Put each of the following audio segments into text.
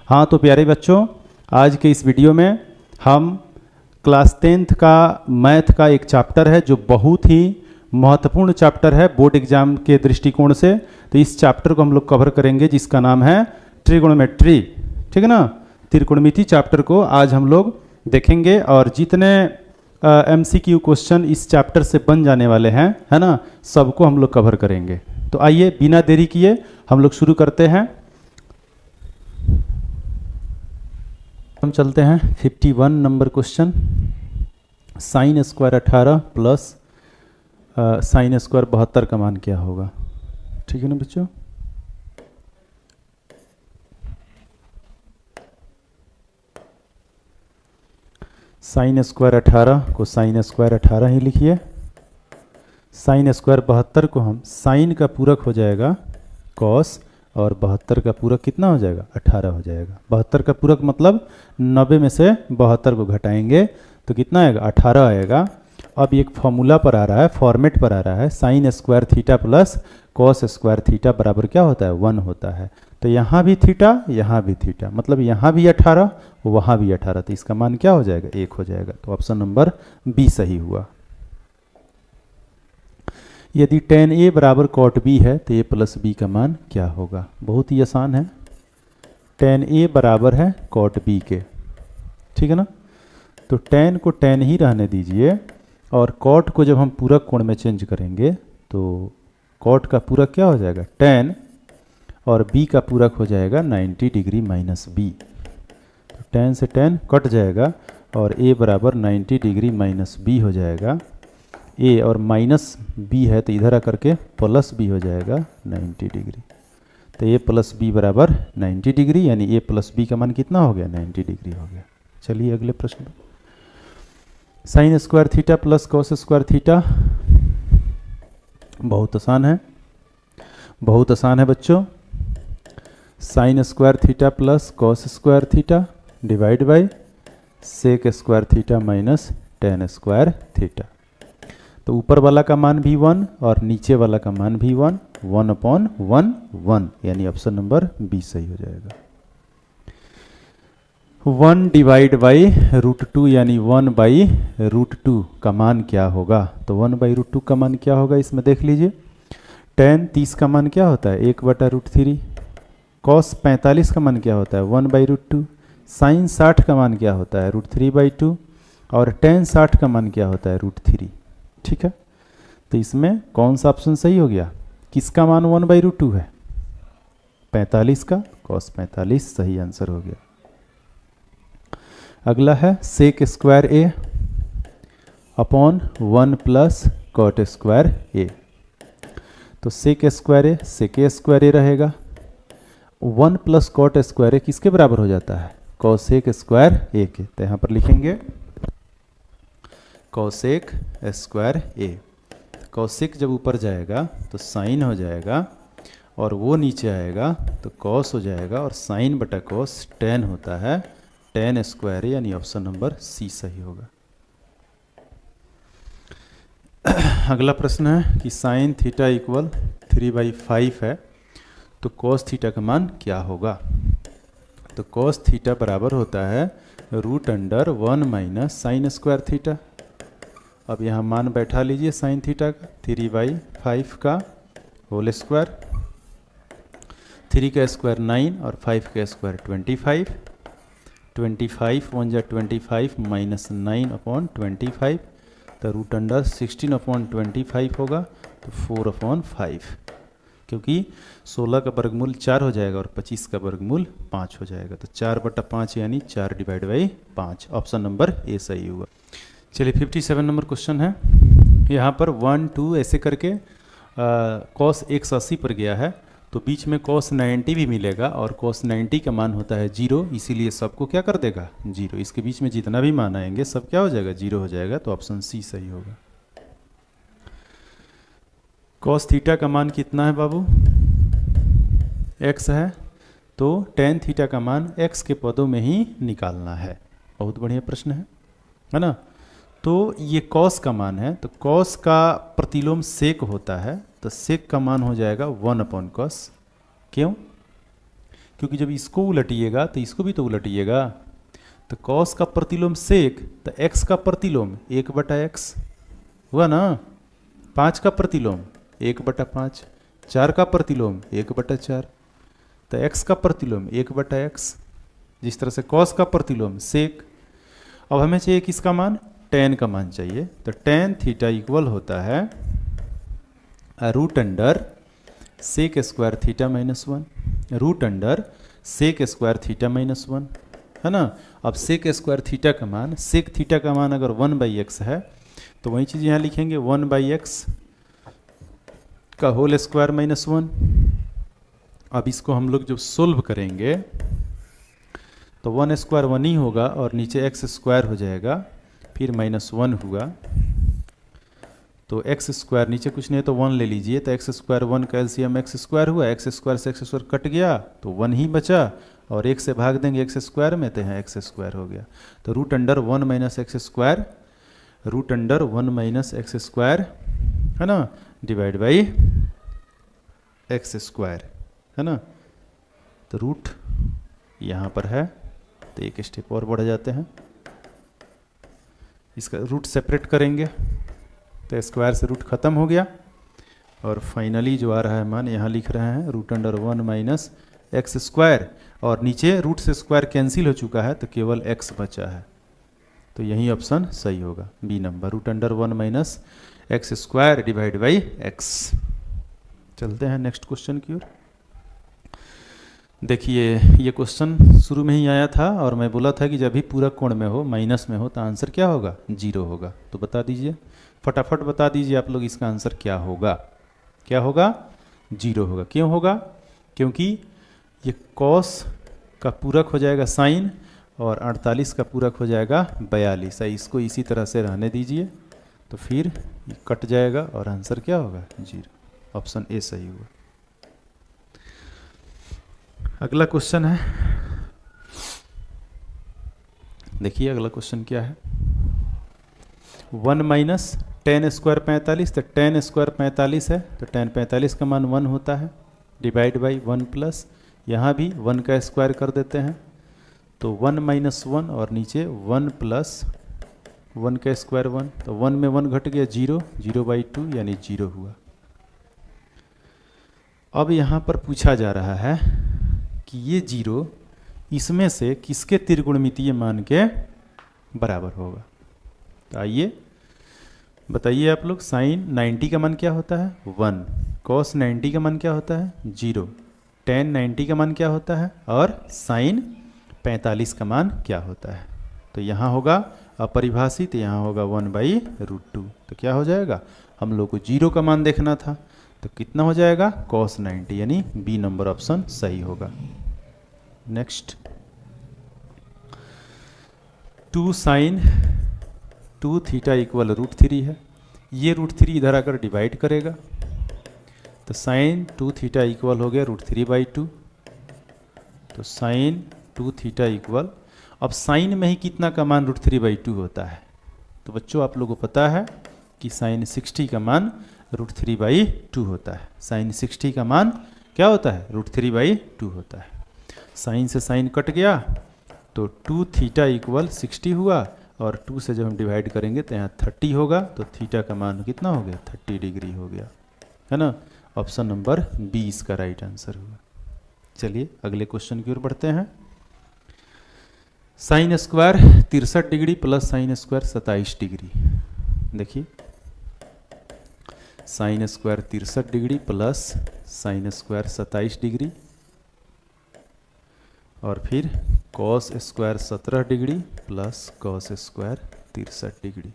हाँ तो प्यारे बच्चों, आज के इस वीडियो में हम क्लास 10th का मैथ का एक चैप्टर है जो बहुत ही महत्वपूर्ण चैप्टर है बोर्ड एग्जाम के दृष्टिकोण से। तो इस चैप्टर को हम लोग कवर करेंगे जिसका नाम है ट्रिगोनोमेट्री। ठीक है ना, त्रिकोणमिति चैप्टर को आज हम लोग देखेंगे और जितने MCQ क्वेश्चन इस चैप्टर से बन जाने वाले हैं, है ना, सबको हम लोग कवर करेंगे। तो आइए बिना देरी किए हम लोग शुरू करते हैं। हम चलते हैं 51 number question. Sine square 18 plus sine square 72 का मान क्या होगा। ठीक है ना बच्चों, साइन स्क्वायर 18 को साइन स्क्वायर 18 ही लिखिए। साइन स्क्वायर 72 को हम साइन का पूरक हो जाएगा कॉस, और 72 का पूरक कितना हो जाएगा 18 हो जाएगा। 72 का पूरक मतलब 90 में से 72 को घटाएंगे तो कितना आएगा 18 आएगा। अब एक फॉर्मूला पर आ रहा है, फॉर्मेट पर आ रहा है, sign square theta plus cos square theta बराबर क्या होता है 1 होता है। तो यहाँ भी थीटा यहाँ भी थीटा, मतलब यहाँ भी 18 वहाँ भी 18, तो इसका मान क्या हो जाएगा 1 हो जाएगा। तो ऑप्शन नंबर बी सही हुआ। यदि tan A बराबर cot B है तो A प्लस B का मान क्या होगा। बहुत ही आसान है, tan A बराबर है cot B के। ठीक है ना, तो tan को tan ही रहने दीजिए और cot को जब हम पूरक कोण में चेंज करेंगे तो cot का पूरक क्या हो जाएगा tan, और B का पूरक हो जाएगा 90 डिग्री माइनस B। तो tan से tan कट जाएगा और A बराबर 90 डिग्री माइनस B हो जाएगा। A और माइनस B है तो इधर आकर के प्लस B हो जाएगा 90 डिग्री। तो A प्लस B बराबर 90 डिग्री, यानी A प्लस B का मान कितना हो गया 90 डिग्री हो गया। चलिए अगले प्रश्न। Sine square theta plus cos square theta, बहुत आसान है, बहुत आसान है बच्चों। Sine square theta plus cos square theta divide by sec square theta minus tan square theta. तो ऊपर वाला का मान भी 1 और नीचे वाला का मान भी 1, 1/1 1, यानी ऑप्शन नंबर बी सही हो जाएगा। 1 डिवाइड बाई √2 यानी 1/√2 का मान क्या होगा। तो 1/√2 का मान क्या होगा इसमें देख लीजिए। tan 30 का मान क्या होता है 1/√3, cos 45 का मान क्या होता है 1/√2, साइन 60 का मान क्या होता है √3/2, और tan 60 का मान क्या होता है √3। ठीक है, तो इसमें कौन सा ऑप्शन सही हो गया, किसका मान 1/√2 है 45 का, cos 45 सही आंसर हो गया। अगला है sec square A upon 1 plus cot square A। तो sec square A sec A square A रहेगा। 1 प्लस कॉट स्क्वायर A किसके बराबर हो जाता है कॉसेक स्क्वायर A के। तो यहाँ पर लिखेंगे कॉसेक स्क्वायर A। कॉसेक जब ऊपर जाएगा तो साइन हो जाएगा और वो नीचे आएगा तो कॉस हो जाएगा, और साइन बटा कॉस tan होता है tan स्क्वायर A, यानी ऑप्शन नंबर सी सही होगा। अगला प्रश्न है कि साइन थीटा इक्वल 3/5 है तो कॉस थीटा का मान क्या होगा। तो कॉस थीटा बराबर होता है √1 माइनस साइन स्क्वायर थीटा। अब यहाँ मान बैठा लीजिए साइन थीटा का 3/5 का होल स्क्वायर, 3 का स्क्वायर 9 और 5 का स्क्वायर 25, 25 1 जा 25 माइनस 9/25, तो √16/25 होगा तो 4/5, क्योंकि 16 का वर्गमूल 4 हो जाएगा और 25 का वर्गमूल 5 हो जाएगा। तो 4/5 यानी 4/5, ऑप्शन नंबर ए सही हुआ। चलिए 57 नंबर क्वेश्चन है। यहाँ पर 1 2 ऐसे करके कॉस 180 पर गया है तो बीच में cos 90 भी मिलेगा, और cos 90 का मान होता है 0, इसीलिए सबको क्या कर देगा 0। इसके बीच में जितना भी मान आएंगे सब क्या हो जाएगा 0 हो जाएगा। तो ऑप्शन सी सही होगा। cos थीटा का मान कितना है बाबू x है, तो tan थीटा का मान x के पदों में ही निकालना है। बहुत बढ़िया प्रश्न है ना। तो ये cos का मान है, तो cos का प्रतिलोम sec होता है, तो sec का मान हो जाएगा 1/cos। क्यों, क्योंकि जब इसको उलटिएगा तो इसको भी तो उलटिएगा। तो कॉस का प्रतिलोम सेक, तो एक्स का प्रतिलोम 1/x हुआ ना। 5 का प्रतिलोम 1/5, 4 का प्रतिलोम 1/4, तो x का प्रतिलोम 1/x। जिस तरह से कॉस का प्रतिलोम सेक। अब हमें चाहिए किसका मान, tan का मान चाहिए। तो tan थीटा इक्वल होता है root under sec square theta -1, root under sec square theta -1, है ना। अब सेक स्क्वायर थीटा का मान, सेक थीटा का मान अगर 1/x है तो वही चीज़ यहाँ लिखेंगे 1/x का होल स्क्वायर -1। अब इसको हम लोग जब सोल्व करेंगे तो 1 स्क्वायर 1 ही होगा और नीचे x स्क्वायर हो जाएगा, फिर -1 हुआ तो x स्क्वायर, नीचे कुछ नहीं है तो 1 ले लीजिए। तो x स्क्वायर 1 का एलसीएम x स्क्वायर हुआ, x स्क्वायर से x स्क्वायर कट गया तो 1 ही बचा और 1 से भाग देंगे x स्क्वायर में तो यहाँ x स्क्वायर हो गया। तो root under 1 - x square, root under 1 - x square, है ना, डिवाइड बाई x स्क्वायर, है ना। तो रूट यहाँ पर है तो एक स्टेप और बढ़ जाते हैं, इसका रूट सेपरेट करेंगे तो स्क्वायर से रूट ख़त्म हो गया और फाइनली जो आ रहा है मान यहाँ लिख रहे हैं रूट अंडर 1 - x स्क्वायर, और नीचे रूट से स्क्वायर कैंसिल हो चुका है तो केवल x बचा है। तो यही ऑप्शन सही होगा, B number, root under 1 - x square divide by x। चलते हैं नेक्स्ट क्वेश्चन की ओर। देखिए ये क्वेश्चन शुरू में ही आया था और मैं बोला था कि जब भी पूरा कोण में हो, माइनस में हो, तो आंसर क्या होगा, 0 होगा। तो बता दीजिए, फटाफट बता दीजिए आप लोग इसका आंसर क्या होगा। क्या होगा, 0 होगा। क्यों होगा, क्योंकि ये कॉस का पूरक हो जाएगा साइन और 48 का पूरक हो जाएगा 42। इसको इसी तरह से रहने दीजिए तो फिर ये कट जाएगा और आंसर क्या होगा, 0। ऑप्शन ए सही हुआ। अगला क्वेश्चन है, देखिए अगला क्वेश्चन क्या है। 1 - tan स्क्वायर 45, तो tan स्क्वायर 45 है तो tan 45 का मान 1 होता है, डिवाइड बाई 1 प्लस, यहाँ भी 1 का स्क्वायर कर देते हैं तो 1 - 1 और नीचे 1 प्लस 1 का स्क्वायर 1, तो 1 में 1 घट गया 0, 0/2 यानी 0 हुआ। अब यहाँ पर पूछा जा रहा है कि ये 0 इसमें से किसके त्रिगुणमितीय मान के बराबर होगा। तो आइए बताइए आप लोग, साइन 90 का मान क्या होता है, 1, कॉस 90 का मान क्या होता है, 0, tan 90 का मान क्या होता है और साइन 45 का मान क्या होता है। तो यहाँ होगा अपरिभाषित, यहाँ होगा 1/√2। तो क्या हो जाएगा, हम लोग को 0 का मान देखना था तो कितना हो जाएगा, cos 90, यानी बी नंबर ऑप्शन सही होगा। नेक्स्ट, 2 sin 2 थीटा इक्वल √3 है। ये √3 इधर आकर डिवाइड करेगा तो sin 2 थीटा इक्वल हो गया √3/2। तो sin 2 थीटा इक्वल, अब साइन में ही कितना का मान √3/2 होता है। तो बच्चों आप लोगों को पता है कि sin 60 का मान √3/2 होता है। sin 60 का मान क्या होता है, √3/2 होता है। साइन से साइन कट गया तो 2 थीटा इक्वल 60 हुआ और 2 से जब हम डिवाइड करेंगे तो यहाँ 30 होगा, तो थीटा का मान कितना हो गया, 30 डिग्री हो गया, है ना। ऑप्शन नंबर बी इसका राइट आंसर हुआ। चलिए अगले क्वेश्चन की ओर बढ़ते हैं। Sine square 63 degree plus sine square 27 degree. देखिए sine square 63 degree plus sine square 27 degree और फिर cos square 17 degree plus cos square 63 degree.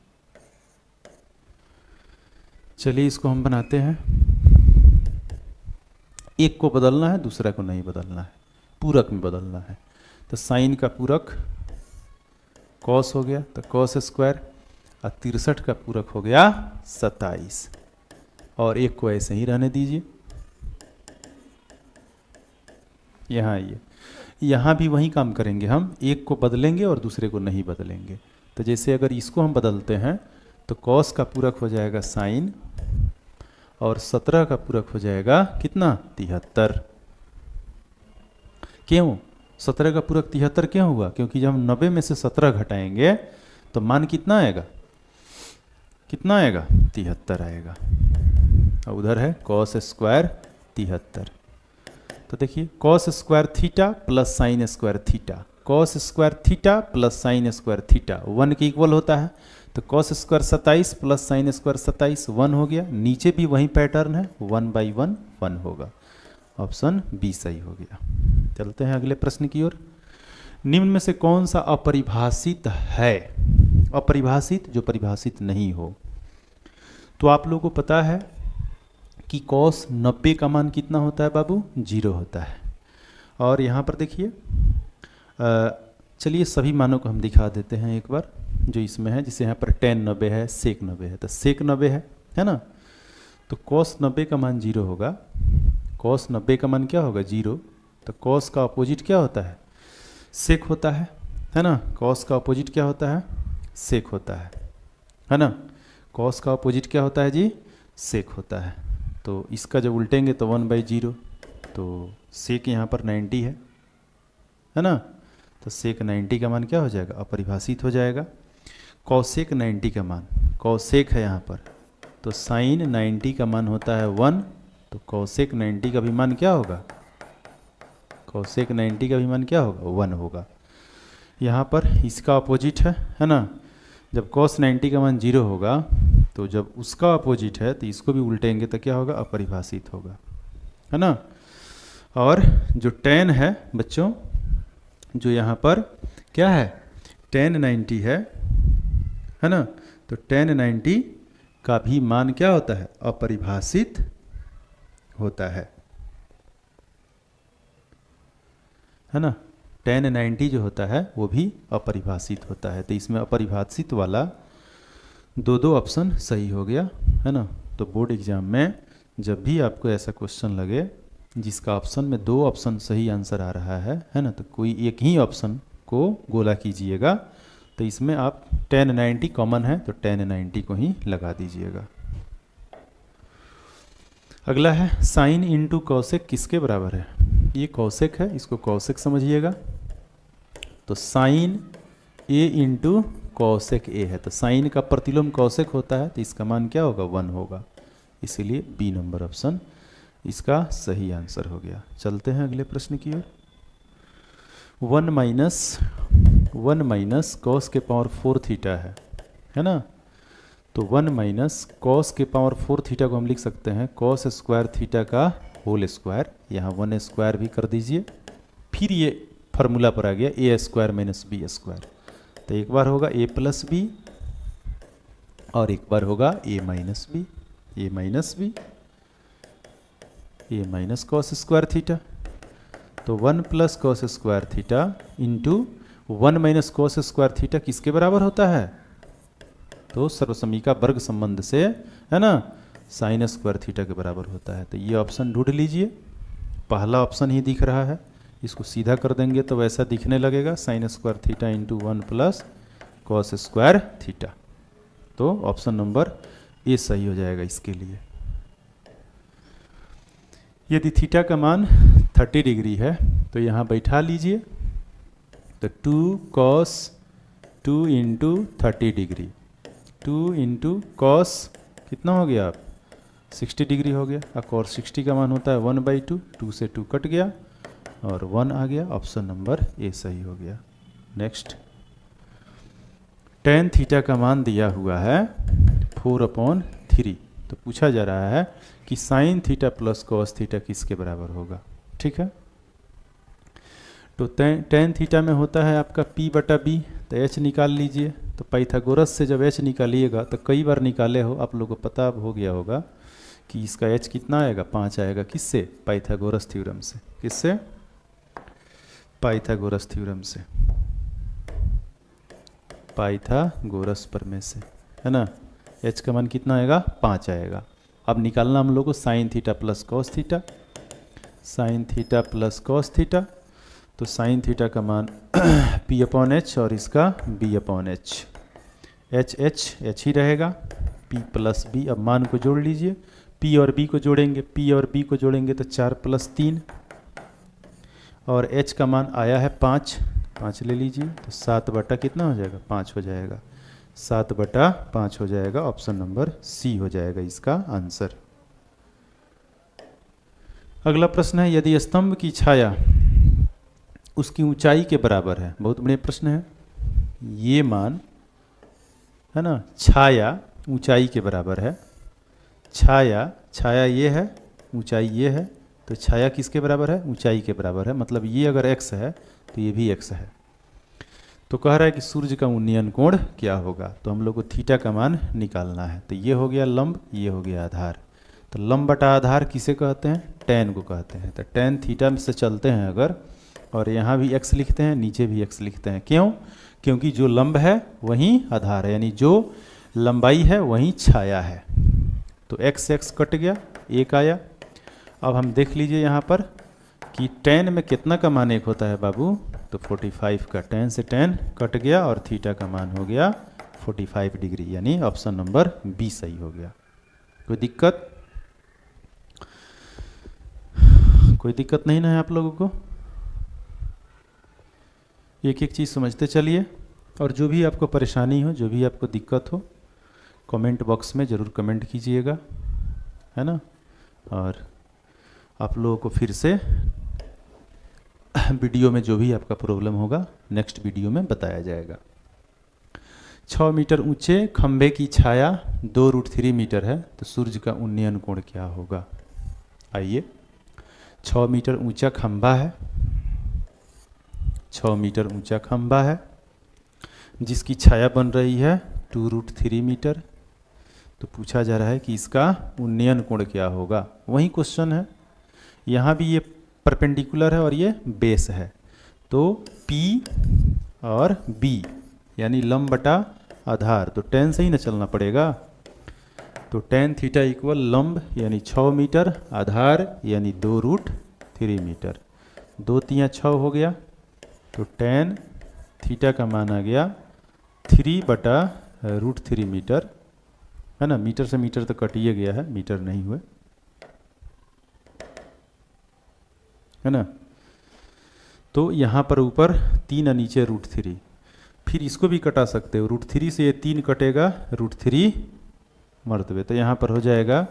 चलिए इसको हम बनाते हैं। एक को बदलना है, दूसरा को नहीं बदलना है, पूरक में बदलना है। तो साइन का पूरक कॉस हो गया तो कॉस स्क्वायर और 63 का पूरक हो गया 27, और एक को ऐसे ही रहने दीजिए। यहाँ आइए, यहाँ भी वही काम करेंगे हम, एक को बदलेंगे और दूसरे को नहीं बदलेंगे। तो जैसे अगर इसको हम बदलते हैं तो कॉस का पूरक हो जाएगा साइन और 17 का पूरक हो जाएगा कितना, 73। क्यों? 17 का पूरक 73 क्यों हुआ? क्योंकि जब हम 90 में से 17 घटाएंगे तो मान कितना आएगा? कितना आएगा? 73 आएगा। और उधर है कॉस स्क्वायर 73। तो देखिए cos square theta plus sine square theta, cos square theta plus sine square theta 1 के इक्वल होता है। तो cos square 27 plus sine square 27 1 हो गया। नीचे भी वही पैटर्न है, 1/1 1 होगा। ऑप्शन बी सही हो गया। चलते हैं अगले प्रश्न की ओर। निम्न में से कौन सा अपरिभाषित है? अपरिभाषित, जो परिभाषित नहीं हो। तो आप लोगों को पता है कि कॉस 90 का मान कितना होता है बाबू? 0 होता है। और यहाँ पर देखिए, चलिए सभी मानों को हम दिखा देते हैं एक बार जो इसमें है। जिसे यहाँ पर tan 90 है, sec 90 है, तो sec 90 है ना। तो cos 90 का मान 0 होगा। cos 90 का मान क्या होगा? 0। तो cos का अपोजिट क्या होता है? sec होता है ना। cos का अपोजिट क्या होता है? sec होता है ना। cos का अपोजिट क्या होता है जी? sec होता है। तो इसका जब उल्टेंगे तो 1/0। तो sec यहाँ पर 90 है ना। तो sec 90 का मान क्या हो जाएगा? अपरिभाषित हो जाएगा। cosec 90 का मान, cosec है यहाँ पर, तो sin 90 का मान होता है 1। तो cosec 90 का भी मान क्या होगा? cosec 90 का भी मान क्या होगा? 1 होगा। यहाँ पर इसका अपोजिट है ना। जब cos 90 का मान 0 होगा तो जब उसका अपोजिट है तो इसको भी उल्टेंगे तो क्या होगा? अपरिभाषित होगा, है ना। और जो tan है बच्चों, जो यहाँ पर क्या है? tan 90 है ना। तो tan 90 का भी मान क्या होता है? अपरिभाषित होता है ना। tan 90 जो होता है वो भी अपरिभाषित होता है। तो इसमें अपरिभाषित वाला दो ऑप्शन सही हो गया, है ना। तो बोर्ड एग्जाम में जब भी आपको ऐसा क्वेश्चन लगे जिसका ऑप्शन में 2 ऑप्शन सही आंसर आ रहा है ना, तो कोई एक ही ऑप्शन को गोला कीजिएगा। तो इसमें आप tan 90 कॉमन है तो tan 90 को ही लगा दीजिएगा। अगला है साइन इंटू कॉसेक किसके बराबर है? ये कॉसेक है, इसको कॉसेक समझिएगा। तो sine A into cosec A है। तो साइन का प्रतिलोम कॉसेक होता है, तो इसका मान क्या होगा? 1 होगा। इसीलिए बी नंबर ऑप्शन इसका सही आंसर हो गया। चलते हैं अगले प्रश्न की ओर। 1 माइनस कॉस के पावर 4 थीटा है ना। तो 1 माइनस कॉस के पावर 4 थीटा को हम लिख सकते हैं कॉस स्क्वायर थीटा का होल स्क्वायर। यहाँ 1 स्क्वायर भी कर दीजिए। फिर ये फार्मूला पर आ गया ए स्क्वायर माइनस बी स्क्वायर। तो एक बार होगा a प्लस बी और एक बार होगा a minus B, a minus B, a minus cos square theta. तो 1 plus cos square theta into 1 minus cos square theta किसके बराबर होता है? तो सर्वसमीका वर्ग संबंध से, है ना, साइन स्क्वायर थीटा के बराबर होता है। तो ये ऑप्शन ढूंढ लीजिए। पहला ऑप्शन ही दिख रहा है, इसको सीधा कर देंगे तो वैसा दिखने लगेगा, sign square theta into 1 plus cos square theta. तो ऑप्शन नंबर ए सही हो जाएगा इसके लिए। यदि थीटा का मान 30 डिग्री है तो यहाँ बैठा लीजिए। तो 2 cos 2 into 30 degree, 2 into cos कितना हो गया? आप 60 डिग्री हो गया। और कॉस 60 का मान होता है 1/2, 2 से 2 कट गया और 1 आ गया। ऑप्शन नंबर ए सही हो गया। नेक्स्ट, tan थीटा का मान दिया हुआ है 4/3। तो पूछा जा रहा है कि sine theta plus cos theta किसके बराबर होगा? ठीक है, तो tan थीटा में होता है आपका p/b। तो h निकाल लीजिए। तो पाइथागोरस से जब h निकालिएगा तो कई बार निकाले हो, आप लोगों को पता हो गया होगा कि इसका h कितना आएगा? 5 आएगा। किससे? पाइथागोरस थ्योरम से। किससे? पाइथागोरस थ्योरम से, पाइथागोरस प्रमेय से, है ना। h का मान कितना आएगा? 5 आएगा। अब निकालना हम लोग को sine theta plus cos theta, sine theta plus cos theta. तो साइन थीटा का मान p/h और इसका b/h, h ही रहेगा, p प्लस b। अब मान को जोड़ लीजिए, p और b को जोड़ेंगे, p और b को जोड़ेंगे तो 4 + 3 और h का मान आया है 5, 5 ले लीजिए, तो 7 बटा कितना हो जाएगा, 5 हो जाएगा, 7 बटा 5 हो जाएगा। ऑप्शन नंबर सी हो जाएगा इसका आंसर। अगला प्रश्न है, यदि स्तंभ की छाया उसकी ऊंचाई के बराबर है, बहुत बढ़िया प्रश्न है। ये मान है ना, छाया ऊंचाई के बराबर है, छाया ये है, ऊंचाई ये है, तो छाया किसके बराबर है, ऊंचाई के बराबर है। मतलब ये अगर x है तो ये भी x है। तो कह रहा है कि सूर्य का उन्नयन कोण क्या होगा, तो हम लोग को थीटा का मान निकालना है। तो ये हो गया लंब, ये हो गया आधार। तो लंब बटा आधार किसे कहते हैं, tan को कहते हैं। तो tan थीटा में से चलते हैं अगर, और यहाँ भी x लिखते हैं, नीचे भी x लिखते हैं। क्यों, क्योंकि जो लंब है वहीं आधार है, यानी जो लंबाई है वहीं छाया है। तो x कट गया, 1 आया। अब हम देख लीजिए यहाँ पर कि tan में कितना का मान 1 होता है बाबू, तो 45 का, tan से tan कट गया और थीटा का मान हो गया 45 डिग्री, यानी ऑप्शन नंबर बी सही हो गया। कोई दिक्कत नहीं ना है आप लोगों को? एक एक चीज़ समझते चलिए, और जो भी आपको परेशानी हो, जो भी आपको दिक्कत हो, कमेंट बॉक्स में ज़रूर कमेंट कीजिएगा, है ना। और आप लोगों को फिर से वीडियो में जो भी आपका प्रॉब्लम होगा नेक्स्ट वीडियो में बताया जाएगा। 6 मीटर ऊंचे खंभे की छाया 2√3 मीटर है, तो सूर्य का उन्नयन कोण क्या होगा। आइए, 6 मीटर ऊंचा खंभा है, 6 मीटर ऊंचा खंभा है जिसकी छाया बन रही है 2√3 मीटर। तो पूछा जा रहा है कि इसका उन्नयन कोण क्या होगा। वही क्वेश्चन है, यहाँ भी ये परपेंडिकुलर है और ये बेस है, तो P और B यानी लंब बटा आधार, तो tan से ही ना चलना पड़ेगा। तो tan थीटा इक्वल लंब यानी 6 मीटर, आधार यानी 2√3 मीटर, 2 तियाँ 6 हो गया। तो tan थीटा का मान आ गया 3/√3 मीटर, है ना। मीटर से मीटर तो कटिए गया है, मीटर नहीं हुए, है ना। तो यहाँ पर ऊपर 3 और नीचे √3, फिर इसको भी कटा सकते हो, √3 से ये 3 कटेगा, √3 मर्तबे, तो यहाँ पर हो जाएगा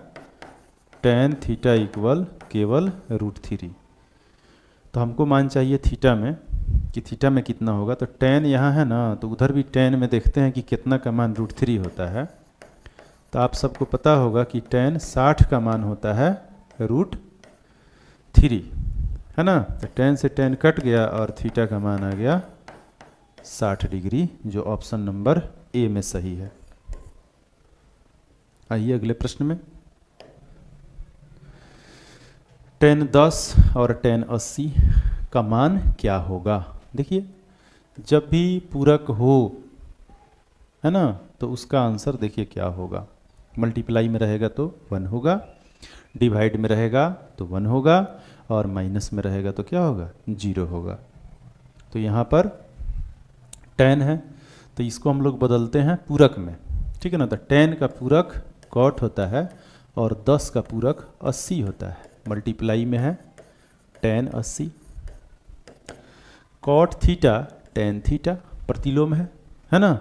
tan थीटा इक्वल केवल √3। तो हमको मान चाहिए थीटा में कि थीटा में कितना होगा। तो tan यहाँ है ना, तो उधर भी tan में देखते हैं कि कितना का मान √3 होता है। तो आप सबको पता होगा कि tan 60 का मान होता है √3, है ना। तो tan से tan कट गया और थीटा का मान आ गया 60 डिग्री, जो ऑप्शन नंबर ए में सही है। आइए अगले प्रश्न में, tan 10 और tan 80 का मान क्या होगा। देखिए, जब भी पूरक हो, है ना, तो उसका आंसर देखिए क्या होगा। मल्टीप्लाई में रहेगा तो 1 होगा, डिवाइड में रहेगा तो 1 होगा, और माइनस में रहेगा तो क्या होगा, 0 होगा। तो यहाँ पर tan है, तो इसको हम लोग बदलते हैं पूरक में, ठीक है ना। तो tan का पूरक cot होता है और 10 का पूरक 80 होता है। मल्टीप्लाई में है tan 80, cot theta tan theta प्रतिलोम है ना।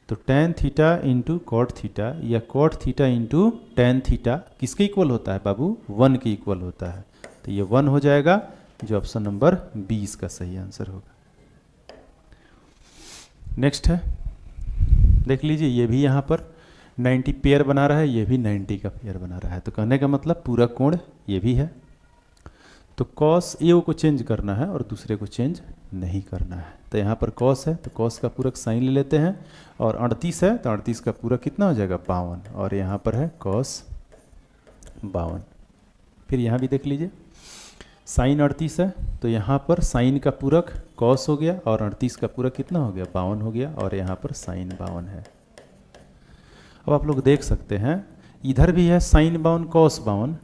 तो tan theta into cot theta या cot theta into tan theta किसके इक्वल होता है बाबू, 1 के इक्वल होता है। तो ये 1 हो जाएगा, जो ऑप्शन नंबर 20 का सही आंसर होगा। नेक्स्ट है, देख लीजिए, ये भी यहाँ पर 90 पेयर बना रहा है, ये भी 90 का पेयर बना रहा है। तो कहने का मतलब पूरा कोण ये भी है। तो cos ए को चेंज करना है और दूसरे को चेंज नहीं करना है। तो यहाँ पर cos है, तो cos का पूरक साइन ले लेते हैं, और 38 है तो 38 का पूरक कितना हो जाएगा, 52, और यहाँ पर है cos 52। फिर यहाँ भी देख लीजिए, साइन 38 है, तो यहाँ पर साइन का पूरक cos हो गया, और 38 का पूरक कितना हो गया, 52 हो गया, और यहाँ पर साइन 52 है। अब आप लोग देख सकते हैं, इधर भी है साइन 52 cos 52,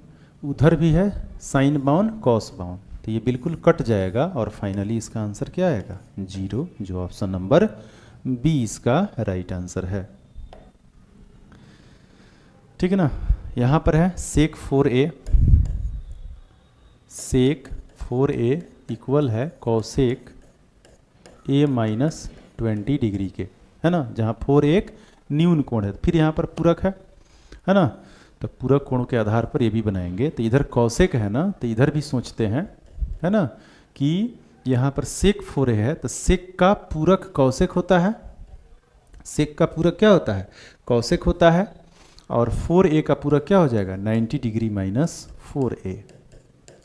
उधर भी है साइन 52 cos 52, तो ये बिल्कुल कट जाएगा, और फाइनली इसका आंसर क्या आएगा, 0, जो ऑप्शन नंबर बी इसका राइट आंसर है। ठीक है ना। यहाँ पर है sec 4a इक्वल है कॉसेक ए माइनस 20 डिग्री के, है ना, जहाँ 4 एक न्यून कोण है। फिर यहाँ पर पूरक है ना, तो पूरक कोण के आधार पर ये भी बनाएंगे। तो इधर कॉसेक है ना, तो इधर भी सोचते हैं, है ना, कि यहाँ पर सेक 4a है, तो सेक का पूरक कॉसेक होता है। सेक का पूरक क्या होता है? कॉसेक होता है। और 4a का पूरक क्या हो जाएगा? 90 डिग्री माइनस 4a।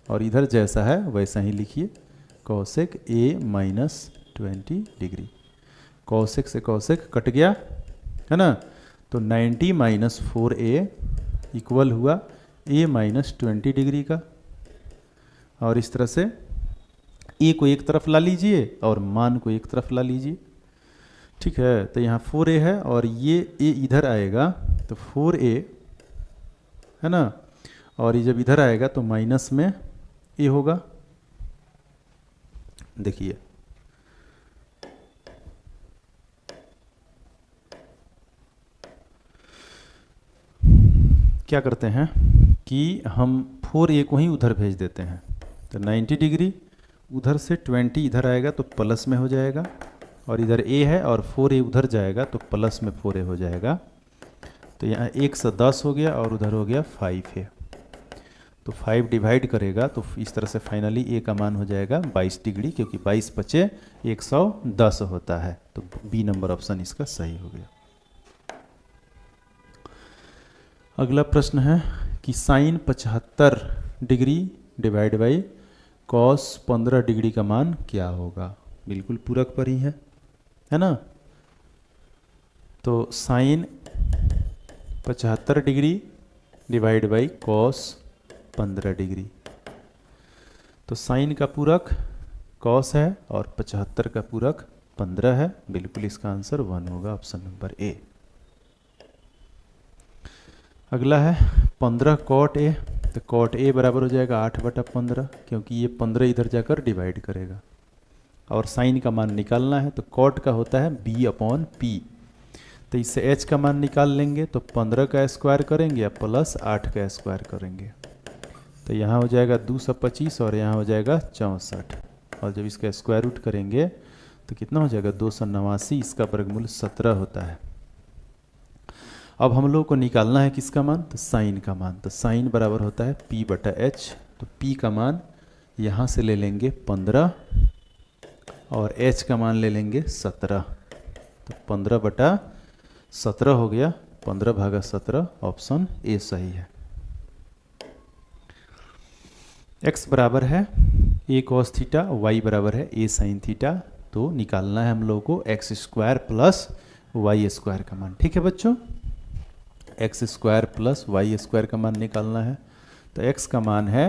और इधर जैसा है वैसा ही लिखिए, cosec a minus 20 degree. Cosec से कॉसेक कट गया, है ना, तो 90 माइनस 4a इक्वल हुआ a माइनस 20 डिग्री का। और इस तरह से a को एक तरफ ला लीजिए और मान को एक तरफ ला लीजिए, ठीक है। तो यहाँ 4a है और ये a इधर आएगा तो 4a, है ना, और ये जब इधर आएगा तो माइनस में a होगा। देखिए क्या करते हैं कि हम 4a को ही उधर भेज देते हैं, तो 90 डिग्री उधर से 20 इधर आएगा तो प्लस में हो जाएगा, और इधर a है और 4a उधर जाएगा तो प्लस में 4a हो जाएगा। तो यहाँ 1 से 10 हो गया और उधर हो गया 5 है, तो 5 डिवाइड करेगा तो इस तरह से फाइनली a का मान हो जाएगा 22 डिग्री, क्योंकि 22 पचे 110 होता है। तो बी नंबर ऑप्शन इसका सही हो गया। अगला प्रश्न है कि sine 75 degree divide by cos 15 degree का मान क्या होगा? बिल्कुल पूरक पर ही है ना। तो sine 75 degree divide by cos 15 degree, तो साइन का पूरक कॉस है और 75 का पूरक 15 है। बिल्कुल इसका आंसर 1 होगा, ऑप्शन नंबर ए। अगला है 15 कॉट ए, तो कॉट ए बराबर हो जाएगा 8/15, क्योंकि ये 15 इधर जाकर डिवाइड करेगा। और साइन का मान निकालना है, तो कॉट का होता है b/p, तो इससे h का मान निकाल लेंगे, तो 15 का स्क्वायर करेंगे या प्लस 8 का स्क्वायर करेंगे, तो यहाँ हो जाएगा 225 और यहाँ हो जाएगा 64, और जब इसका स्क्वायर रूट करेंगे तो कितना हो जाएगा 289, इसका वर्गमूल 17 होता है। अब हम लोग को निकालना है किसका मान? तो साइन का मान। तो साइन बराबर होता है p/h, तो p का मान यहाँ से ले लेंगे 15 और h का मान ले लेंगे 17, तो 15/17 हो गया, 15/17, ऑप्शन ए सही है। x बराबर है a cos थीटा, y बराबर है a sin थीटा, तो निकालना है हम लोग को x² प्लस y² का मान। ठीक है बच्चों, x² प्लस y² का मान निकालना है। तो x का मान है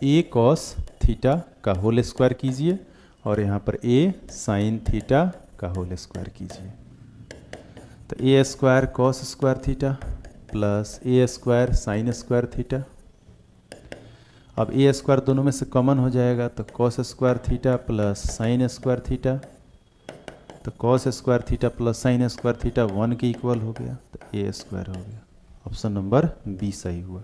a cos थीटा का होल स्क्वायर कीजिए और यहाँ पर a sin थीटा का होल स्क्वायर कीजिए, तो a² cos² theta plus a² sin² theta. अब a² दोनों में से कॉमन हो जाएगा, तो cos² theta plus sin² theta, तो cos² theta plus sin² theta 1 के इक्वल हो गया, तो a² हो गया, ऑप्शन नंबर बी सही हुआ।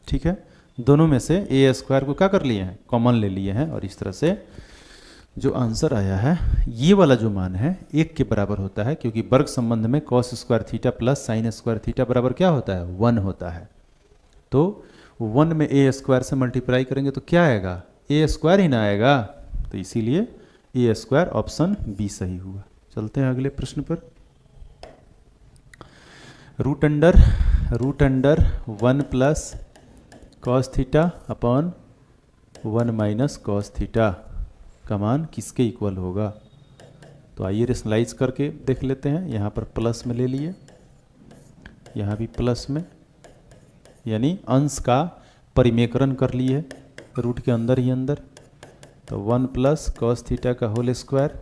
ठीक है, दोनों में से a² को क्या कर लिए हैं? कॉमन ले लिए हैं, और इस तरह से जो आंसर आया है ये वाला जो मान है 1 के बराबर होता है, क्योंकि वर्ग संबंध में cos² theta plus sin² theta बराबर क्या होता है? 1 होता है। तो 1 में a² से मल्टीप्लाई करेंगे तो क्या आएगा? a² ही ना आएगा, तो इसीलिए a² ऑप्शन बी सही हुआ। चलते हैं अगले प्रश्न पर। Root under 1 plus cos theta upon 1 minus cos theta का मान किसके इक्वल होगा? तो आइए रेशनलाइज करके देख लेते हैं। यहाँ पर प्लस में ले लिए, यहाँ भी प्लस में, यानी अंश का परिमेकरण कर लिए रूट के अंदर ही अंदर। तो 1 प्लस कॉस थीटा का होल स्क्वायर,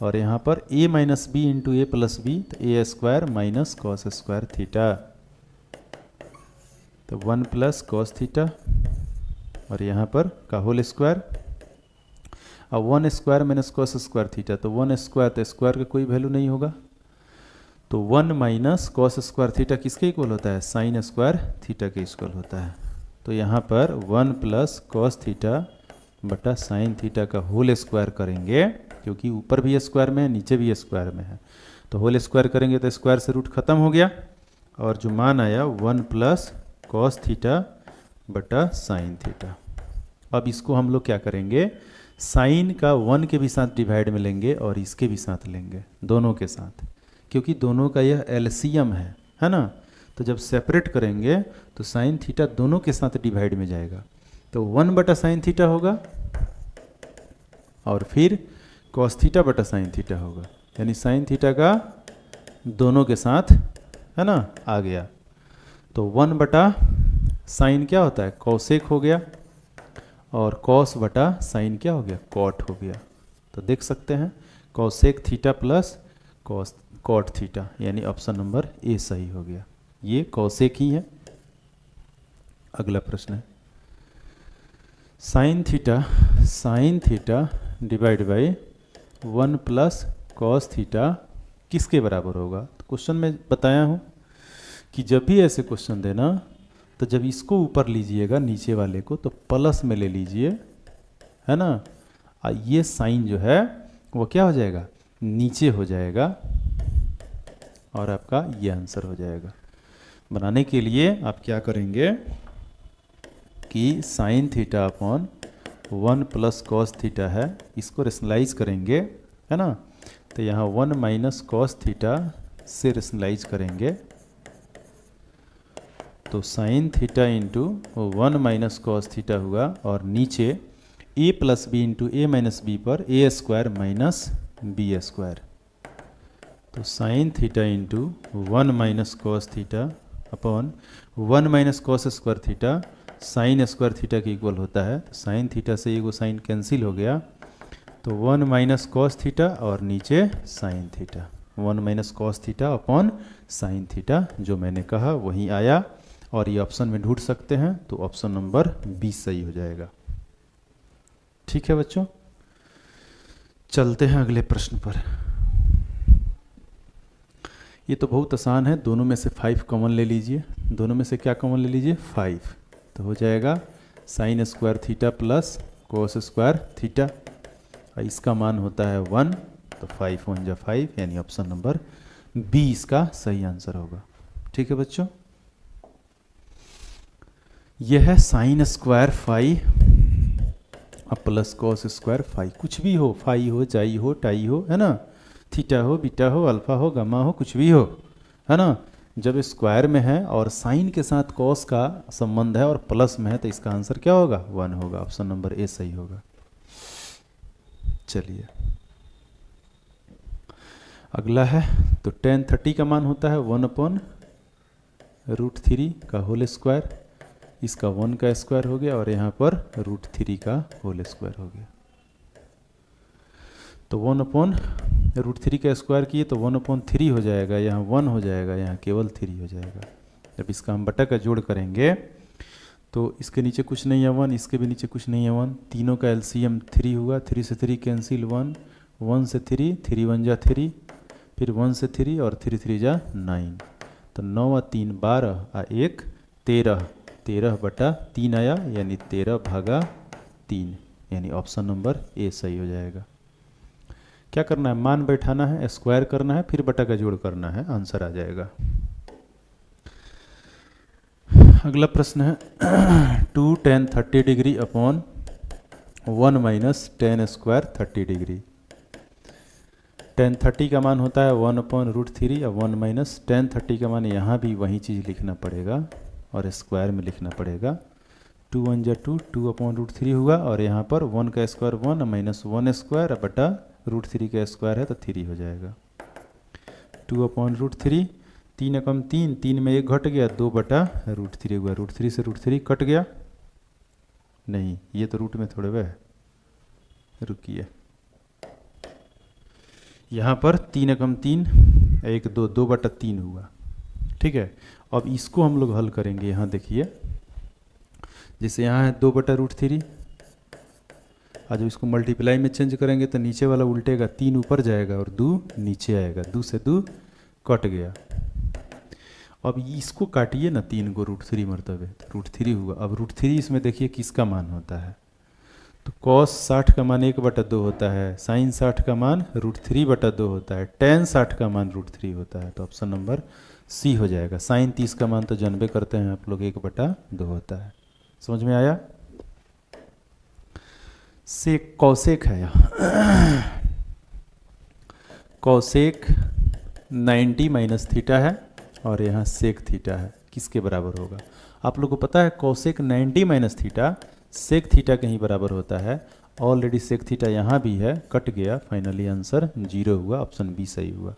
और यहाँ पर a minus B into A plus B, तो a² माइनस cos² थीटा, तो 1 प्लस कॉस थीटा और यहाँ पर का होल स्क्वायर। अब 1² माइनस cos² थीटा, तो 1² तो स्क्वायर का कोई वैल्यू नहीं होगा, तो 1 माइनस cos² थीटा किसके इक्वल होता है? sin² थीटा के इक्वल होता है। तो यहाँ पर 1 प्लस कॉस थीटा बटा साइन थीटा का होल स्क्वायर करेंगे, क्योंकि ऊपर भी स्क्वायर में है नीचे भी स्क्वायर में है, तो होल स्क्वायर करेंगे तो स्क्वायर से रूट खत्म हो गया, और जो मान आया 1 प्लस कॉस थीटा बटा साइन थीटा। अब इसको हम लोग क्या करेंगे, साइन का 1 के भी साथ डिवाइड में लेंगे और इसके भी साथ लेंगे, दोनों के साथ, क्योंकि दोनों का यह एलसीएम है ना। तो जब सेपरेट करेंगे तो साइन थीटा दोनों के साथ डिवाइड में जाएगा, तो 1 बटा साइन थीटा होगा और फिर कॉस थीटा बटा साइन थीटा होगा, यानी साइन थीटा का दोनों के साथ है ना आ गया। तो 1 बटा साइन क्या होता है, कॉसेक हो गया, और कॉस बटा साइन क्या हो गया, कॉट हो गया। तो देख सकते हैं cosec theta plus cot theta, यानी ऑप्शन नंबर ए सही हो गया। ये कॉसेक ही है। अगला प्रश्न है sine theta divide by 1 plus cos theta किसके बराबर होगा। तो क्वेश्चन में बताया हूँ कि जब भी ऐसे क्वेश्चन देना तो जब इसको ऊपर लीजिएगा नीचे वाले को तो प्लस में ले लीजिए, है ना। ये साइन जो है वो क्या हो जाएगा, नीचे हो जाएगा, और आपका ये आंसर हो जाएगा। बनाने के लिए आप क्या करेंगे कि sine theta upon 1 plus cos theta है, इसको रेशनलाइज करेंगे, है ना। तो यहाँ 1 माइनस कॉस थीटा से रेशनलाइज करेंगे, तो sine theta into 1 minus cos theta हुआ, और नीचे ए प्लस बी इंटू ए माइनस बी पर ए स्क्वायर माइनस बी स्क्वायर। तो sine theta into 1 minus cos theta upon 1 minus cos square theta sine square theta के equal होता है। तो साइन थीटा से एगो साइन कैंसिल हो गया, तो 1 माइनस कॉस थीटा और नीचे sine theta, 1 minus cos theta upon sine theta, जो मैंने कहा वही आया। और ये ऑप्शन में ढूंढ सकते हैं, तो ऑप्शन नंबर 20 सही हो जाएगा। ठीक है बच्चों, चलते हैं अगले प्रश्न पर। ये तो बहुत आसान है, दोनों में से 5 कॉमन ले लीजिए, दोनों में से क्या कॉमन ले लीजिए, 5, तो हो जाएगा sign square theta plus cos square theta, और इसका मान होता है 1, तो 5 1 जा 5, यानी ऑप्शन नंबर बी इसका सही आंसर होगा। ठीक है बच्चों, यह है साइन स्क्वायर फाई अब प्लस कॉस स्क्वायर फाई, कुछ भी हो, फाई हो, जाई हो, टाई हो, है ना, थीटा हो, बीटा हो, अल्फा हो, गामा हो, कुछ भी हो, है ना। जब स्क्वायर में है और साइन के साथ कॉस का संबंध है और प्लस में है, तो इसका आंसर क्या होगा, 1 होगा, ऑप्शन नंबर ए सही होगा। चलिए अगला है, तो tan 30 का मान होता है 1/√3 का होल स्क्वायर, इसका 1 का स्क्वायर हो गया, और यहाँ पर √3 का होल स्क्वायर हो गया। तो 1/√3 का स्क्वायर किए तो 1/3 हो जाएगा, यहाँ 1 हो जाएगा, यहाँ केवल 3 हो जाएगा। जब इसका हम बटा का जोड़ करेंगे तो इसके नीचे कुछ नहीं है 1, इसके भी नीचे कुछ नहीं है 1, तीनों का एलसीएम 3 हुआ, 3 से 3 कैंसिल, 1 1 से 3, 3 1 जा 3, फिर 1 से 3 और 3 3 जा 9, तो 9 और 3 12 और 1 13, 13/3 आया, यानी 13/3, यानी ऑप्शन नंबर ए सही हो जाएगा। क्या करना है, मान बैठाना है, स्क्वायर करना है, फिर बटा का जोड़ करना है, आंसर आ जाएगा। अगला प्रश्न है 2 tan 30 degree upon 1 minus tan square 30 degree. tan 30 का मान होता है 1/√3 और 1 माइनस tan 30 का मान यहाँ भी वही चीज़ लिखना पड़ेगा और स्क्वायर में लिखना पड़ेगा। 2 1 जा 2, 2/√3 हुआ, और यहाँ पर 1 का स्क्वायर 1 माइनस 1 स्क्वायर बटा √3 का स्क्वायर है, तो 3 हो जाएगा। 2/√3, 3 कम 3, 3 में 1 घट गया, 2/√3 हुआ, √3 से √3 कट गया, नहीं ये तो रूट में थोड़े वह है, रुकिए, यहाँ पर 3 कम 3 1 2, 2/3 हुआ। ठीक है, अब इसको हम लोग हल करेंगे। यहाँ देखिए, जैसे यहाँ है 2/√3, आज जब इसको मल्टीप्लाई में चेंज करेंगे तो नीचे वाला उल्टेगा, 3 ऊपर जाएगा और 2 नीचे आएगा, 2 से 2 कट गया। अब इसको काटिए ना 3 को √3 मरतबे, तो √3 हुआ। अब √3 इसमें देखिए किसका मान होता है, तो कॉस 60 का मान 1/2 होता है, साइन 60 का मान √3/2 होता है, टेन 60 का मान √3 होता है। तो ऑप्शन नंबर सी हो जाएगा। साइन 30 का मान तो जानबे करते हैं आप लोग 1/2 होता है। समझ में आया? सेक कौसेक है यहाँ कौसेक 90 माइनस थीटा है और यहाँ सेक थीटा है, किसके बराबर होगा? आप लोग को पता है कौसेक 90 माइनस थीटा सेक थीटा के ही बराबर होता है। ऑलरेडी सेक थीटा यहाँ भी है, कट गया, फाइनली आंसर 0 हुआ, ऑप्शन बी सही हुआ।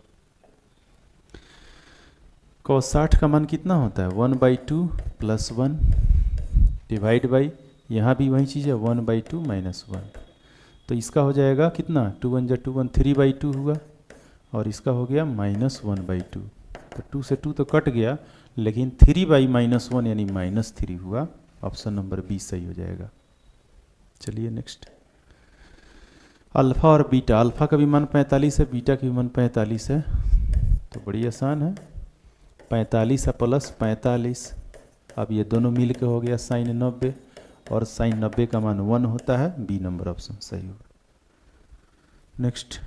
कॉस 60 का मान कितना होता है? 1/2 + 1 डिवाइड बाई, यहाँ भी वही चीज़ है 1/2 - 1। तो इसका हो जाएगा कितना? 2 × 1 = 2 1 3/2 हुआ और इसका हो गया -1/2। तो 2 से 2 तो कट गया, लेकिन 3/-1 यानी -3 हुआ। ऑप्शन नंबर बी सही हो जाएगा। चलिए नेक्स्ट, अल्फ़ा और बीटा। अल्फ़ा का भी मान 45 है, बीटा का भी मान 45 है, तो बड़ी आसान है। 45 + 45, अब ये दोनों मिल के हो गया साइन 90 और साइन 90 का मान 1 होता है। बी नंबर ऑप्शन सही होगा। नेक्स्ट,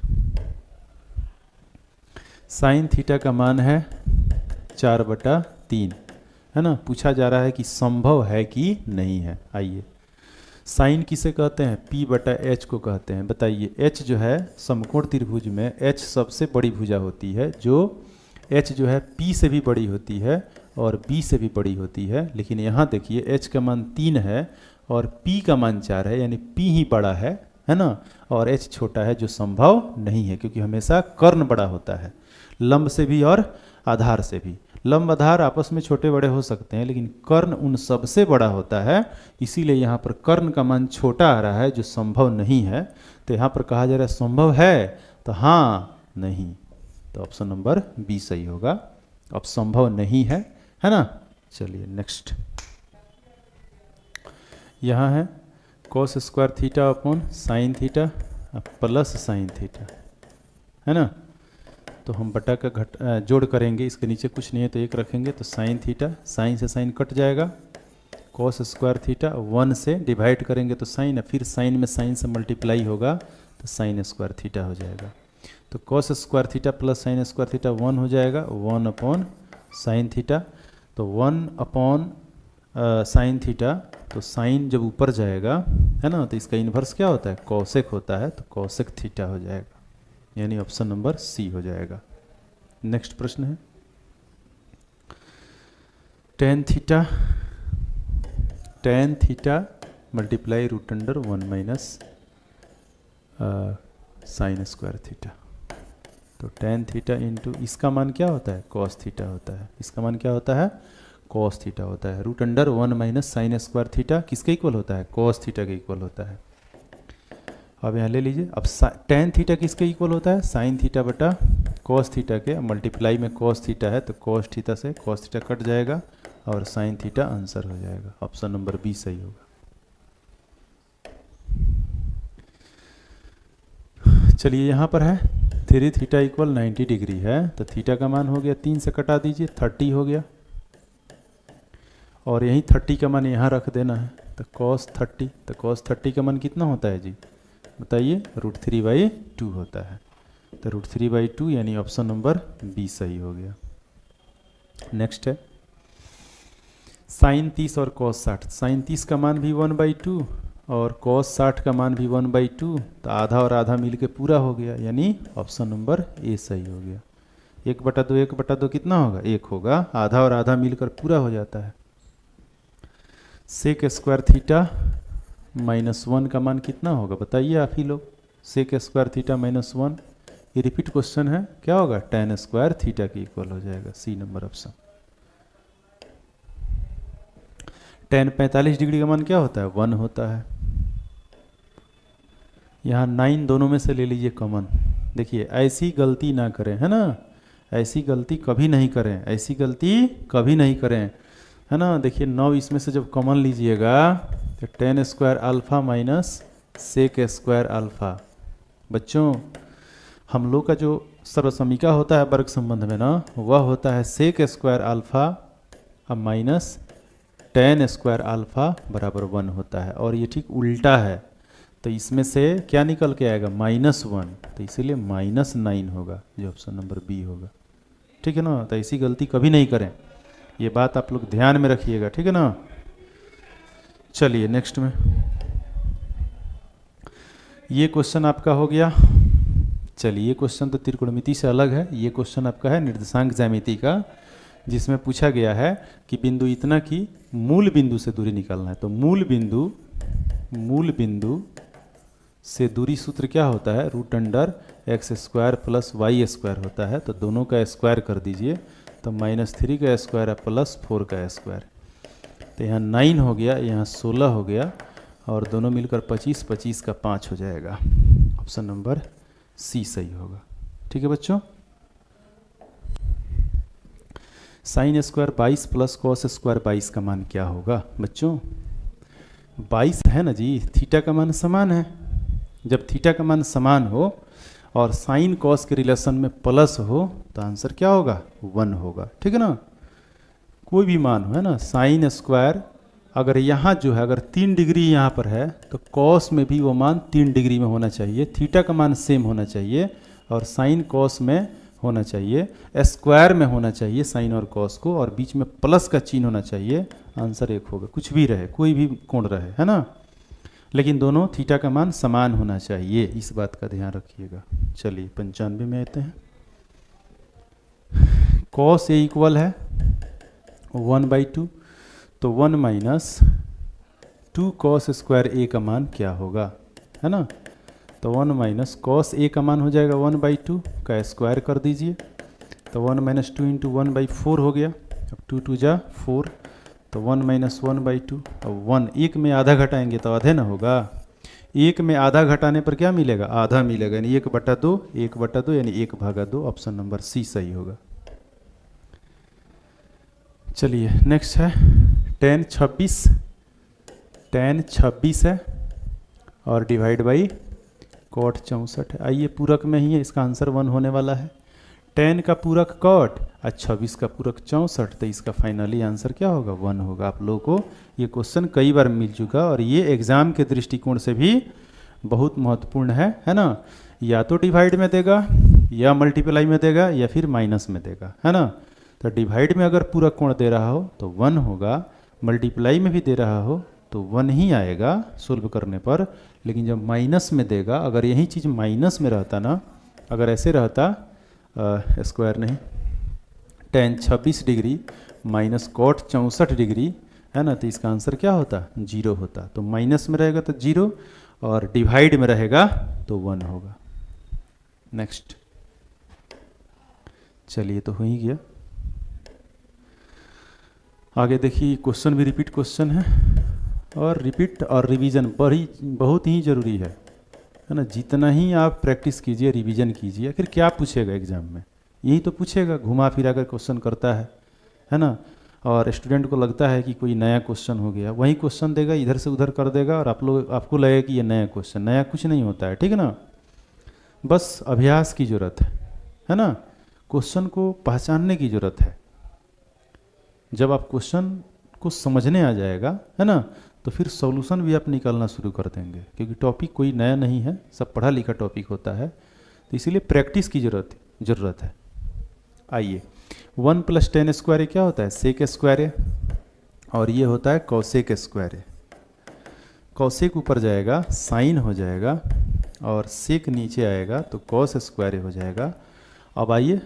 साइन थीटा का मान है 4/3, है ना। पूछा जा रहा है कि संभव है कि नहीं है। आइए, साइन किसे कहते हैं? P/H को कहते हैं। बताइए, H जो है समकोण त्रिभुज में H सबसे बड़ी भुजा होती है, जो H जो है P से भी बड़ी होती है और B से भी बड़ी होती है। लेकिन यहाँ देखिए H का मान 3 है और P का मान 4 है, यानी P ही बड़ा है ना, और H छोटा है, जो संभव नहीं है, क्योंकि हमेशा कर्ण बड़ा होता है, लंब से भी और आधार से भी। लंब आधार आपस में छोटे बड़े हो सकते हैं, लेकिन कर्ण उन सबसे बड़ा होता है, इसीलिए यहाँ पर कर्ण का मान छोटा आ रहा है, जो संभव नहीं है। तो यहाँ पर कहा जा रहा है संभव है, तो हाँ नहीं, तो ऑप्शन नंबर बी सही होगा। अब संभव नहीं है ना। चलिए नेक्स्ट, यहाँ है cos square theta upon sine theta plus sine theta, है ना। तो हम बटा का जोड़ करेंगे, इसके नीचे कुछ नहीं है तो 1 रखेंगे, तो साइन थीटा, साइन से साइन कट जाएगा, cos स्क्वायर थीटा 1 से डिवाइड करेंगे तो साइन है, फिर साइन में साइन से मल्टीप्लाई होगा तो साइन स्क्वायर थीटा हो जाएगा। तो cos square theta plus sine square theta 1 हो जाएगा, 1 साइन थीटा, तो 1 साइन थीटा, तो साइन जब ऊपर जाएगा, है ना, तो इसका इन्वर्स क्या होता है? कॉसेक होता है, तो कॉसेक थीटा हो जाएगा, यानी ऑप्शन नंबर सी हो जाएगा। नेक्स्ट प्रश्न है, tan theta multiply √1 - sign square theta. तो टेन थीटा इंटू इसका मान क्या होता है? कॉस थीटा होता है। इसका मान क्या होता है? कॉस थीटा होता है। √1 - साइन स्क्वायर थीटा किसके इक्वल होता है? कॉस थीटा के इक्वल होता है। अब यहाँ ले लीजिए, अब टेन थीटा किसके इक्वल होता है? साइन थीटा बटा कॉस थीटा के, मल्टीप्लाई में कॉस थीटा है तो कॉस थीटा से कॉस थीटा कट जाएगा और साइन थीटा आंसर हो जाएगा। ऑप्शन नंबर बी सही होगा। चलिए, यहाँ पर है 3 थीटा = 90 डिग्री है, तो थीटा का मान हो गया 3 से कटा दीजिए, 30 हो गया, और यही 30 का मान यहाँ रख देना है, तो cos 30, तो cos 30 का मान कितना होता है जी? बताइए, √3/2 होता है, तो √3/2 यानी ऑप्शन नंबर बी सही हो गया। नेक्स्ट है साइन 30 और cos 60। साइन 30 का मान भी 1/2 और cos 60 का मान भी 1/2, तो आधा और आधा मिल के पूरा हो गया, यानी ऑप्शन नंबर ए सही हो गया। 1/2 1/2 कितना होगा? 1 होगा, आधा और आधा मिलकर पूरा हो जाता है। सेक स्क्वायर थीटा -1 का मान कितना होगा? बताइए आप ही लोग। सेक स्क्वायर थीटा -1, ये रिपीट क्वेश्चन है, क्या होगा? टेन स्क्वायर थीटा के इक्वल हो जाएगा। C number option. टेन 45 डिग्री का मान क्या होता है? 1 होता है। यहाँ 9 दोनों में से ले लीजिए कॉमन। देखिए, ऐसी गलती ना करें, है ना, ऐसी गलती कभी नहीं करें, ऐसी गलती कभी नहीं करें, है ना। देखिए 9 इसमें से जब कॉमन लीजिएगा तो tan square alpha minus sec square alpha. बच्चों, हम लोग का जो सर्वसमीका होता है वर्ग संबंध में ना, वह होता है सेक स्क्वायर अल्फ़ा अब माइनस टेन स्क्वायर अल्फ़ा बराबर 1 होता है, और ये ठीक उल्टा है। तो इसमें से क्या निकल के आएगा -1, तो इसीलिए -9 होगा, जो ऑप्शन नंबर बी होगा। ठीक है ना, तो ऐसी गलती कभी नहीं करें, ये बात आप लोग ध्यान में रखिएगा। ठीक है ना, चलिए नेक्स्ट में, ये क्वेश्चन आपका हो गया। चलिए ये क्वेश्चन तो त्रिकोणमिति से अलग है, ये क्वेश्चन आपका है निर्देशांक ज्यामिति का, जिसमें पूछा गया है कि बिंदु इतना की मूल बिंदु से दूरी निकालना है। तो मूल बिंदु से दूरी सूत्र क्या होता है, √x² + y² होता है। तो दोनों का स्क्वायर कर दीजिए, तो -3 का स्क्वायर + 4 का स्क्वायर, तो यहाँ 9 हो गया, यहाँ 16 हो गया, और दोनों मिलकर 25, 25 का 5 हो जाएगा। ऑप्शन नंबर सी सही होगा। ठीक है बच्चों, sin² 22 + cos² 22 का मान क्या होगा बच्चों? 22 है ना जी, थीटा का मान समान है। जब थीटा का मान समान हो और साइन कॉस के रिलेशन में प्लस हो तो आंसर क्या होगा, 1 होगा। ठीक है ना, कोई भी मान हो, है ना, sin² अगर यहाँ जो है अगर 3 डिग्री यहाँ पर है तो कॉस में भी वो मान 3 डिग्री में होना चाहिए, थीटा का मान सेम होना चाहिए, और साइन कॉस में होना चाहिए, स्क्वायर में होना चाहिए साइन और कॉस को, और बीच में प्लस का चिन्ह होना चाहिए। आंसर 1 होगा, कुछ भी रहे, कोई भी कोण रहे, है ना, लेकिन दोनों थीटा का मान समान होना चाहिए, इस बात का ध्यान रखिएगा। चलिए 95 में आते हैं। कॉस ए इक्वल है 1/2, तो 1 - 2 cos² ए का मान क्या होगा, है ना, तो 1 - cos ए का मान हो जाएगा 1/2 का स्क्वायर कर दीजिए, तो 1 - 2 × 1/4 हो गया। अब 2 2 जा 4, तो 1 - 1/2, अब 1 1 में आधा घटाएंगे तो आधे ना होगा, 1 में आधा घटाने पर क्या मिलेगा, आधा मिलेगा, यानी 1/2, 1/2 यानी 1/2। ऑप्शन नंबर सी सही होगा। चलिए नेक्स्ट है tan 26 है और डिवाइड बाई cot 64 है। आइए पूरक में ही है, इसका आंसर 1 होने वाला है। tan का पूरक cot और 26 का पूरक 64, तो इसका फाइनली आंसर क्या होगा, 1 होगा। आप लोगों को ये क्वेश्चन कई बार मिल चुका और ये एग्जाम के दृष्टिकोण से भी बहुत महत्वपूर्ण है ना, या तो डिवाइड में देगा या मल्टीप्लाई में देगा या फिर माइनस में देगा, है ना। तो डिवाइड में अगर पूरक कोण दे रहा हो तो 1 होगा, मल्टीप्लाई में भी दे रहा हो तो 1 ही आएगा सोल्व करने पर, लेकिन जब माइनस में देगा, अगर यही चीज़ माइनस में रहता ना, अगर ऐसे रहता स्क्वायर नहीं, tan 26 डिग्री - cot 64 डिग्री, है ना, तो इसका आंसर क्या होता, 0 होता। तो माइनस में रहेगा तो 0 और डिवाइड में रहेगा तो 1 होगा। नेक्स्ट, चलिए तो हो ही गया। आगे देखिए, क्वेश्चन भी रिपीट क्वेश्चन है, और रिपीट और रिवीजन बहुत ही ज़रूरी है ना। जितना ही आप प्रैक्टिस कीजिए, रिवीजन कीजिए, आखिर क्या पूछेगा एग्जाम में, यही तो पूछेगा, घुमा फिरा कर क्वेश्चन करता है ना। और स्टूडेंट को लगता है कि कोई नया क्वेश्चन हो गया, वही क्वेश्चन देगा, इधर से उधर कर देगा, और आपको लगेगा कि ये नया क्वेश्चन, नया कुछ नहीं होता है। ठीक है ना, बस अभ्यास की ज़रूरत है ना, क्वेश्चन को पहचानने की ज़रूरत है। जब आप क्वेश्चन को समझने आ जाएगा, है ना, तो फिर सॉल्यूशन भी आप निकालना शुरू कर देंगे, क्योंकि टॉपिक कोई नया नहीं है, सब पढ़ा लिखा टॉपिक होता है, तो इसीलिए प्रैक्टिस की ज़रूरत है। आइए, 1 + tan² क्या होता है, sec², और ये होता है cosec²। cosec ऊपर जाएगा साइन हो जाएगा, और sec नीचे आएगा तो cos² हो जाएगा। अब आइए,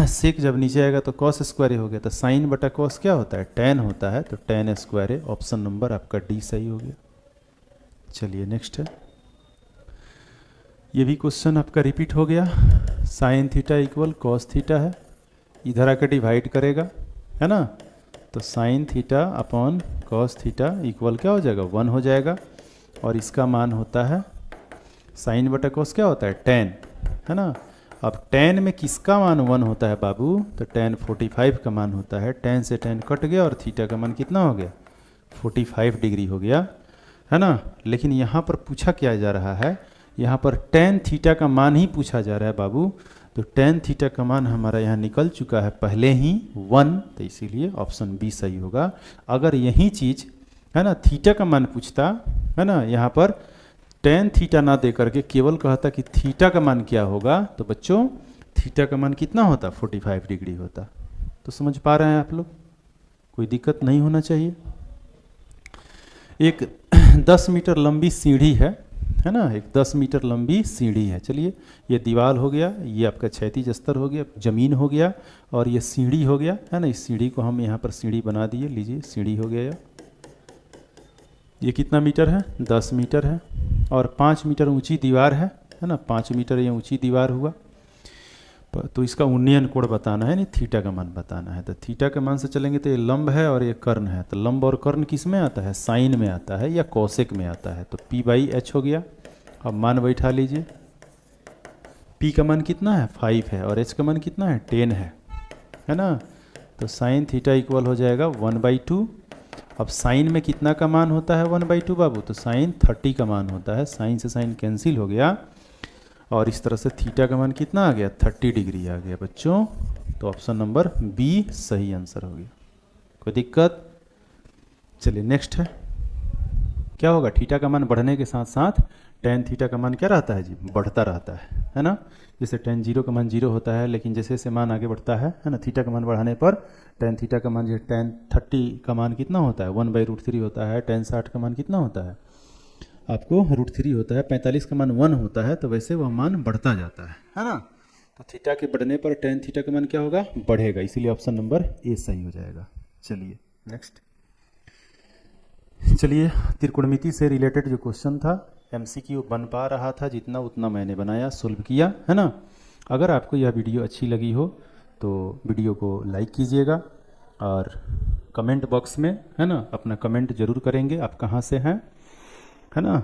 sec जब नीचे आएगा तो cos² हो गया, तो साइन बटा cos क्या होता है, tan होता है, तो tan²। ऑप्शन नंबर आपका डी सही हो गया। चलिए नेक्स्ट है, ये भी क्वेश्चन आपका रिपीट हो गया। sin θ = cos θ है, इधर आकर डिवाइड करेगा, है ना, तो sin θ / cos θ इक्वल क्या हो जाएगा, 1 हो जाएगा, और इसका मान होता है साइन बटा cos क्या होता है, tan, है ना। अब tan में किसका मान 1 होता है बाबू, तो tan 45 का मान होता है। tan से tan कट गया और थीटा का मान कितना हो गया, 45 डिग्री हो गया, है ना। लेकिन यहाँ पर पूछा क्या जा रहा है, यहाँ पर tan थीटा का मान ही पूछा जा रहा है बाबू। तो tan थीटा का मान हमारा यहाँ निकल चुका है पहले ही 1, तो इसीलिए ऑप्शन बी सही होगा। अगर यही चीज़, है ना, थीटा का मान पूछता, है ना, यहाँ पर टेन थीटा ना दे करके केवल कहता कि थीटा का मान क्या होगा, तो बच्चों थीटा का मान कितना होता, 45 डिग्री होता। तो समझ पा रहे हैं आप लोग, कोई दिक्कत नहीं होना चाहिए। एक 10 मीटर लंबी सीढ़ी है ना, एक 10 मीटर लंबी सीढ़ी है। चलिए ये दीवार हो गया, ये आपका क्षैतिज स्तर हो गया, ज़मीन हो गया, और ये सीढ़ी हो गया, है ना। इस सीढ़ी को हम यहाँ पर सीढ़ी बना दिए, लीजिए सीढ़ी हो गया। ये कितना मीटर है, 10 मीटर है, और 5 मीटर ऊंची दीवार है ना, 5 मीटर ये ऊंची दीवार हुआ। तो इसका उन्नयन कोण बताना है, नहीं थीटा का मान बताना है। तो थीटा के मान से चलेंगे तो ये लंब है और ये कर्ण है। तो लंब और कर्ण किस में आता है, साइन में आता है या कोसेक में आता है। तो P/H हो गया। अब मान बैठा लीजिए, P का मान कितना है, 5 है, और H का मान कितना है, 10 है ना। तो साइन थीटा इक्वल हो जाएगा 1/2। अब साइन में कितना का मान होता है 1/2 बाबू, तो साइन 30 का मान होता है। साइन से साइन कैंसिल हो गया, और इस तरह से थीटा का मान कितना आ गया, 30 डिग्री आ गया बच्चों। तो ऑप्शन नंबर बी सही आंसर हो गया। कोई दिक्कत? चलिए नेक्स्ट है, क्या होगा, थीटा का मान बढ़ने के साथ साथ टेन थीटा का मान क्या रहता है जी, बढ़ता रहता है ना। जैसे टेन जीरो का मान 0 होता है, लेकिन जैसे जैसे मान आगे बढ़ता है ना, थीटा का मान बढ़ाने पर टेन थीटा का मान, जैसे टेन 30 का मान कितना होता है, 1/√3 होता है। टेन 60 का मान कितना होता है आपको, √3 होता है। 45 का मान 1 होता है। तो वैसे वह मान बढ़ता जाता है ना। तो थीटा के बढ़ने पर टेन थीटा का मान क्या होगा, बढ़ेगा। इसीलिए ऑप्शन नंबर ए सही हो जाएगा। चलिए नेक्स्ट, चलिए त्रिकोणमिति से रिलेटेड जो क्वेश्चन था, MCQ बन पा रहा था जितना उतना मैंने बनाया, सोल्व किया, है ना। अगर आपको यह वीडियो अच्छी लगी हो तो वीडियो को लाइक कीजिएगा, और कमेंट बॉक्स में, है ना, अपना कमेंट जरूर करेंगे, आप कहाँ से हैं, है ना,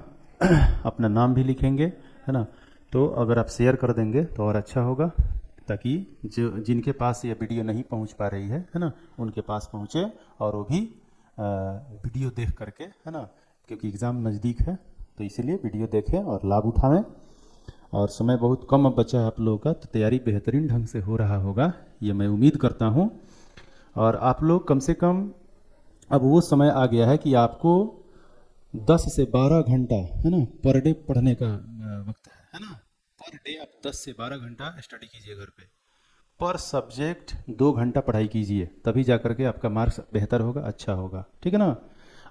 अपना नाम भी लिखेंगे, है ना। तो अगर आप शेयर कर देंगे तो और अच्छा होगा, ताकि जो जिनके पास ये वीडियो नहीं पहुंच पा रही है ना, उनके पास पहुंचे, और वो भी वीडियो देख करके, है ना, क्योंकि एग्ज़ाम नज़दीक है, तो इसीलिए वीडियो देखें और लाभ उठाएं। और समय बहुत कम अब बचा है आप लोगों का, तो तैयारी बेहतरीन ढंग से हो रहा होगा, ये मैं उम्मीद करता हूँ। और आप लोग कम से कम, अब वो समय आ गया है कि आपको 10 से 12 घंटा, है ना, पर डे पढ़ने का वक्त है ना। पर डे आप 10 से 12 घंटा स्टडी कीजिए घर पे। पर सब्जेक्ट 2 घंटा पढ़ाई कीजिए, तभी जा करके आपका मार्क्स बेहतर होगा, अच्छा होगा, ठीक है ना।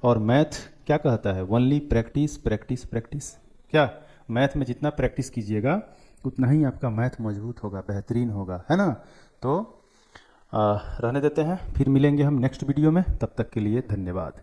और मैथ क्या कहता है, ओनली प्रैक्टिस प्रैक्टिस प्रैक्टिस। क्या, मैथ में जितना प्रैक्टिस कीजिएगा उतना ही आपका मैथ मजबूत होगा, बेहतरीन होगा, है ना। तो रहने देते हैं, फिर मिलेंगे हम नेक्स्ट वीडियो में। तब तक के लिए धन्यवाद।